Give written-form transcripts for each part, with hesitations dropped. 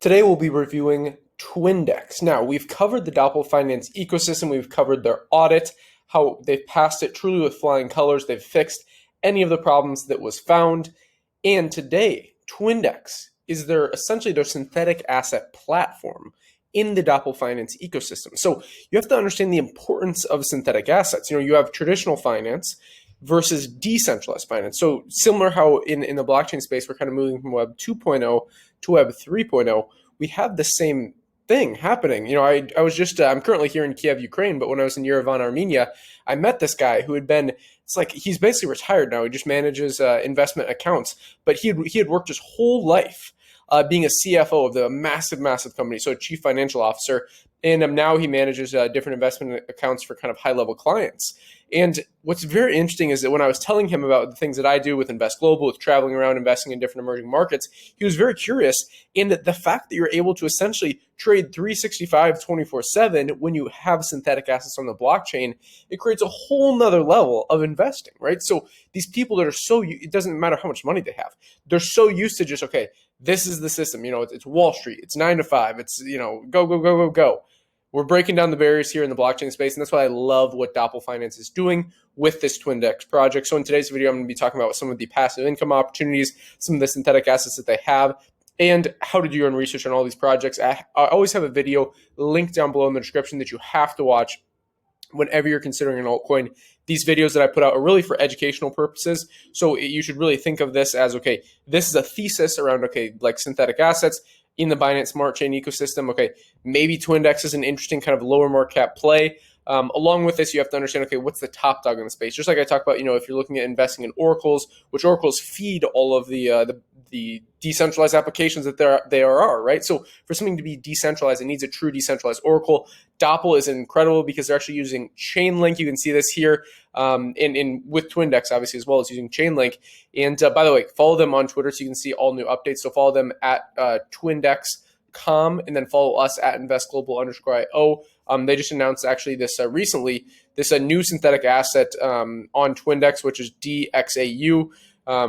Today we'll be reviewing Twindex. Now, we've covered the Dopple finance ecosystem, we've covered their audit, how they've passed it truly with flying colors, they've fixed any of the problems that was found, and today, Twindex is essentially their synthetic asset platform in the Dopple finance ecosystem. So you have to understand the importance of synthetic assets. You have traditional finance versus decentralized finance. So similar how in the blockchain space, we're kind of moving from Web 2.0 to Web 3.0, we have the same thing happening. I was just, I'm currently here in Kiev, Ukraine, but when I was in Yerevan, Armenia, I met this guy who had been, it's like he's basically retired now. He just manages investment accounts, but he had worked his whole life being a CFO of the massive company, so a chief financial officer. And now he manages different investment accounts for kind of high-level clients. And what's very interesting is that when I was telling him about the things that I do with Invest Global, with traveling around, investing in different emerging markets, he was very curious. And the fact that you're able to essentially trade 365, 24/7 when you have synthetic assets on the blockchain, it creates a whole nother level of investing, right? So these people that are it doesn't matter how much money they have. They're so used to just, okay, this is the system. It's Wall Street. It's 9 to 5. It's, go. We're breaking down the barriers here in the blockchain space, and that's why I love what Dopple Finance is doing with this Twindex project. So in today's video, I'm going to be talking about some of the passive income opportunities, some of the synthetic assets that they have, and how to do your own research on all these projects. I always have a video linked down below in the description that you have to watch whenever you're considering an altcoin. These videos that I put out are really for educational purposes. So you should really think of this as, okay, this is a thesis around, okay, like synthetic assets in the Binance Smart Chain ecosystem. Okay, maybe Twindex is an interesting kind of lower market cap play. Along with this, you have to understand, okay, what's the top dog in the space? Just like I talked about, if you're looking at investing in oracles, which oracles feed all of the decentralized applications that they are, right? So for something to be decentralized, it needs a true decentralized oracle. Dopple is incredible because they're actually using Chainlink. You can see this here, and with Twindex, obviously, as well as using Chainlink. And by the way, follow them on Twitter so you can see all new updates. So follow them at Twindex.com, and then follow us at investglobal_IO. They just announced actually this recently, this new synthetic asset on Twindex, which is DXAU,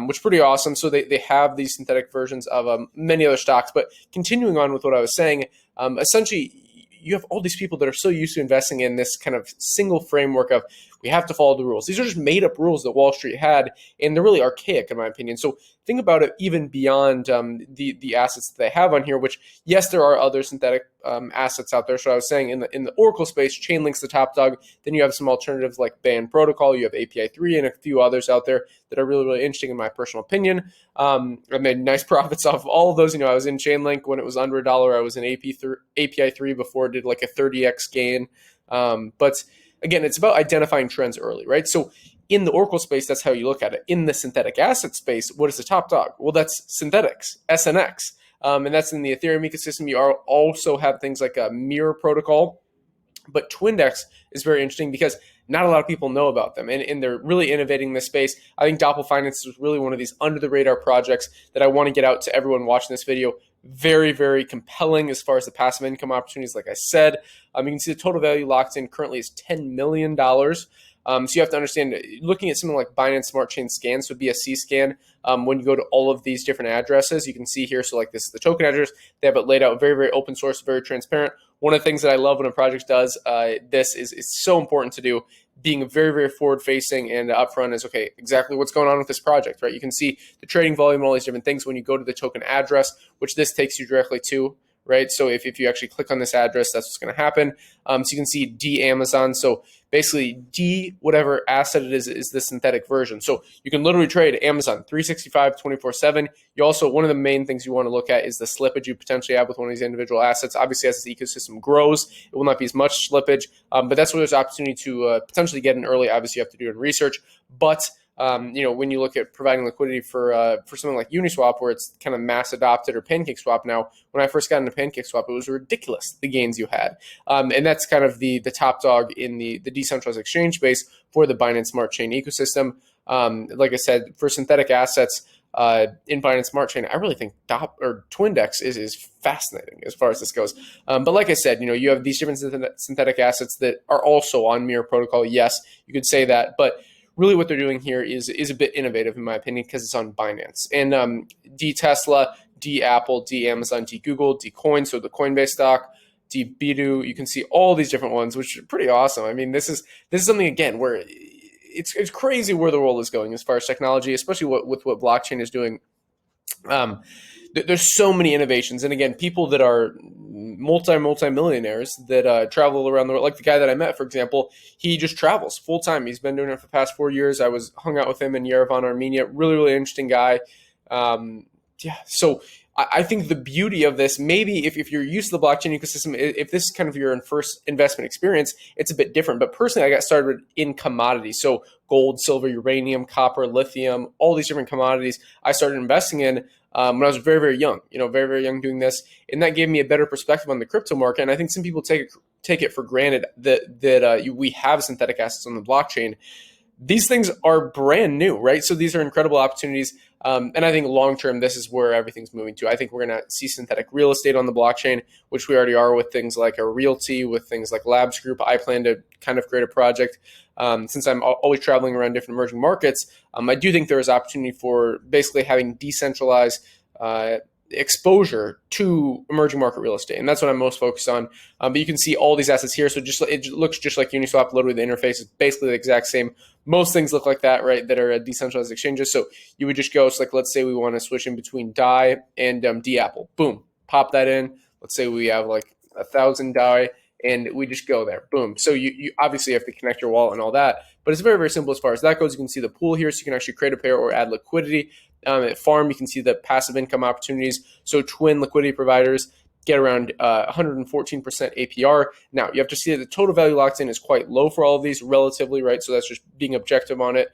which is pretty awesome. So they have these synthetic versions of many other stocks. But continuing on with what I was saying, essentially, you have all these people that are so used to investing in this kind of single framework of we have to follow the rules. These are just made up rules that Wall Street had, and they're really archaic in my opinion. So think about it even beyond the assets that they have on here, which, yes, there are other synthetic assets out there. So I was saying in the Oracle space, Chainlink's the top dog. Then you have some alternatives like Band Protocol. You have API 3 and a few others out there that are really, really interesting in my personal opinion. I made nice profits off of all of those. I was in Chainlink when it was under $1. I was in API 3 before it did like a 30x gain. But again, it's about identifying trends early, right? So in the Oracle space, that's how you look at it. In the synthetic asset space, what is the top dog? Well, that's Synthetics, SNX. And that's in the Ethereum ecosystem. You also have things like a Mirror protocol. But Twindex is very interesting because not a lot of people know about them, and they're really innovating this space. I think Dopple Finance is really one of these under-the-radar projects that I want to get out to everyone watching this video. Very, very compelling as far as the passive income opportunities, like I said. You can see the total value locked in currently is $10 million. So you have to understand, looking at something like Binance Smart Chain scans, so BSC scan, when you go to all of these different addresses, you can see here, so like this is the token address, they have it laid out very, very open source, very transparent. One of the things that I love when a project does this is it's so important to do, being very, very forward-facing and upfront is, okay, exactly what's going on with this project, right? You can see the trading volume and all these different things when you go to the token address, which this takes you directly to, right? So if you actually click on this address, that's what's going to happen. So you can see D Amazon. So basically D, whatever asset it is the synthetic version. So you can literally trade Amazon 365, 24/7. You also, one of the main things you want to look at is the slippage you potentially have with one of these individual assets. Obviously, as this ecosystem grows, it will not be as much slippage, but that's where there's opportunity to potentially get in early. Obviously, you have to do it in research, but when you look at providing liquidity for something like Uniswap, where it's kind of mass adopted, or PancakeSwap now, when I first got into PancakeSwap, it was ridiculous, the gains you had. And that's kind of the top dog in the decentralized exchange space for the Binance Smart Chain ecosystem. Like I said, for synthetic assets in Binance Smart Chain, I really think Twindex is fascinating as far as this goes. But like I said, you have these different synthetic assets that are also on Mirror Protocol. Yes, you could say that, but really what they're doing here is a bit innovative in my opinion because it's on Binance. And Tesla, D Apple, D Amazon, D Google, D Coin, so the Coinbase stock, D Bidu. You can see all these different ones, which are pretty awesome. I mean, this is something again where it's crazy where the world is going as far as technology, especially with what blockchain is doing. Um, there's so many innovations, and again, people that are multi-millionaires that travel around the world. Like the guy that I met, for example, he just travels full time. He's been doing it for the past 4 years. I hung out with him in Yerevan, Armenia. Really, really interesting guy. Yeah, so I think the beauty of this, maybe if you're used to the blockchain ecosystem, if this is kind of your first investment experience, it's a bit different. But personally, I got started in commodities. So gold, silver, uranium, copper, lithium, all these different commodities I started investing in when I was very, very young, very, very young doing this. And that gave me a better perspective on the crypto market. And I think some people take it for granted that we have synthetic assets on the blockchain. These things are brand new, right? So these are incredible opportunities. And I think long-term, this is where everything's moving to. I think we're going to see synthetic real estate on the blockchain, which we already are with things like a Realty, with things like Labs Group. I plan to kind of create a project. Since I'm always traveling around different emerging markets, I do think there is opportunity for basically having decentralized exposure to emerging market real estate, and that's what I'm most focused on. But you can see all these assets here. So it looks just like Uniswap. Literally, the interface is basically the exact same. Most things look like that, right? That are decentralized exchanges. So you would just go. So like, let's say we want to switch in between DAI and D Apple. Boom, pop that in. Let's say we have like 1,000 DAI, and we just go there. Boom. So you obviously have to connect your wallet and all that, but it's very, very simple as far as that goes. You can see the pool here, so you can actually create a pair or add liquidity. At Farm, you can see the passive income opportunities. So Twin liquidity providers get around 114% APR. Now, you have to see that the total value locked in is quite low for all of these relatively, right? So that's just being objective on it.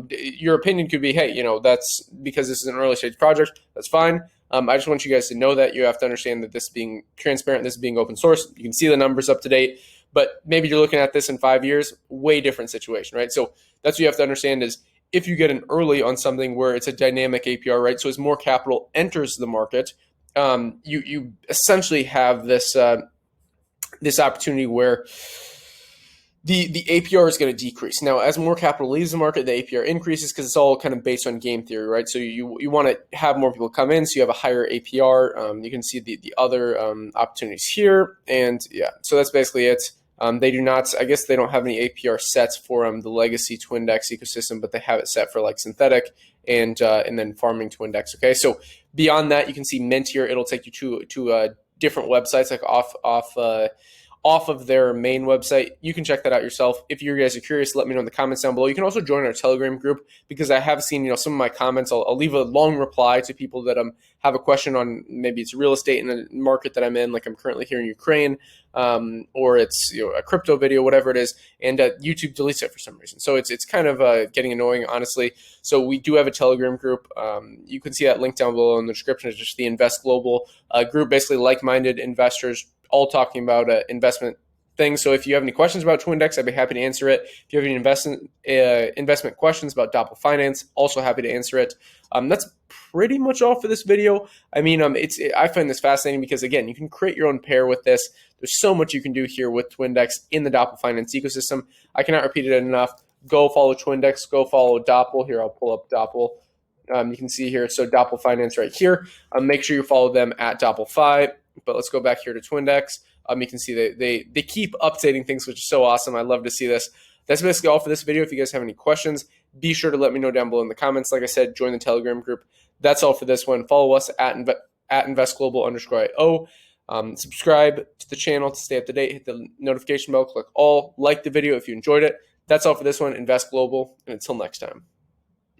Your opinion could be, hey, that's because this is an early stage project. That's fine. I just want you guys to know that you have to understand that this being transparent, this being open source, you can see the numbers up to date, but maybe you're looking at this in 5 years, way different situation, right? So that's what you have to understand is if you get an early on something where it's a dynamic APR, right? So as more capital enters the market, you essentially have this this opportunity where the APR is going to decrease. Now, as more capital leaves the market, the APR increases because it's all kind of based on game theory, right? So you want to have more people come in, so you have a higher APR. You can see the other opportunities here, and yeah, so that's basically it. They do not, I guess they don't have any APR sets for the legacy Twindex ecosystem, but they have it set for like synthetic and then farming Twindex. Okay, so beyond that, you can see Mint here. It'll take you to different websites, like off of their main website. You can check that out yourself. If you guys are curious, let me know in the comments down below. You can also join our Telegram group because I have seen, some of my comments. I'll leave a long reply to people that have a question on maybe it's real estate in the market that I'm in, like I'm currently here in Ukraine, or it's a crypto video, whatever it is, and YouTube deletes it for some reason. So it's kind of getting annoying, honestly. So we do have a Telegram group. You can see that link down below in the description. It's just the Invest Global group, basically like-minded investors all talking about investment things. So if you have any questions about Twindex, I'd be happy to answer it. If you have any investment questions about Dopple Finance, also happy to answer it. That's pretty much all for this video. I mean, I find this fascinating because, again, you can create your own pair with this. There's so much you can do here with Twindex in the Dopple Finance ecosystem. I cannot repeat it enough. Go follow Twindex. Go follow Dopple. Here, I'll pull up Dopple. You can see here, so Dopple Finance right here. Make sure you follow them at Dopple5. But let's go back here to Twindex. You can see they keep updating things, which is so awesome. I love to see this. That's basically all for this video. If you guys have any questions, be sure to let me know down below in the comments. Like I said, join the Telegram group. That's all for this one. Follow us at investglobal_IO. Subscribe to the channel to stay up to date. Hit the notification bell. Click all. Like the video if you enjoyed it. That's all for this one. Invest Global. And until next time.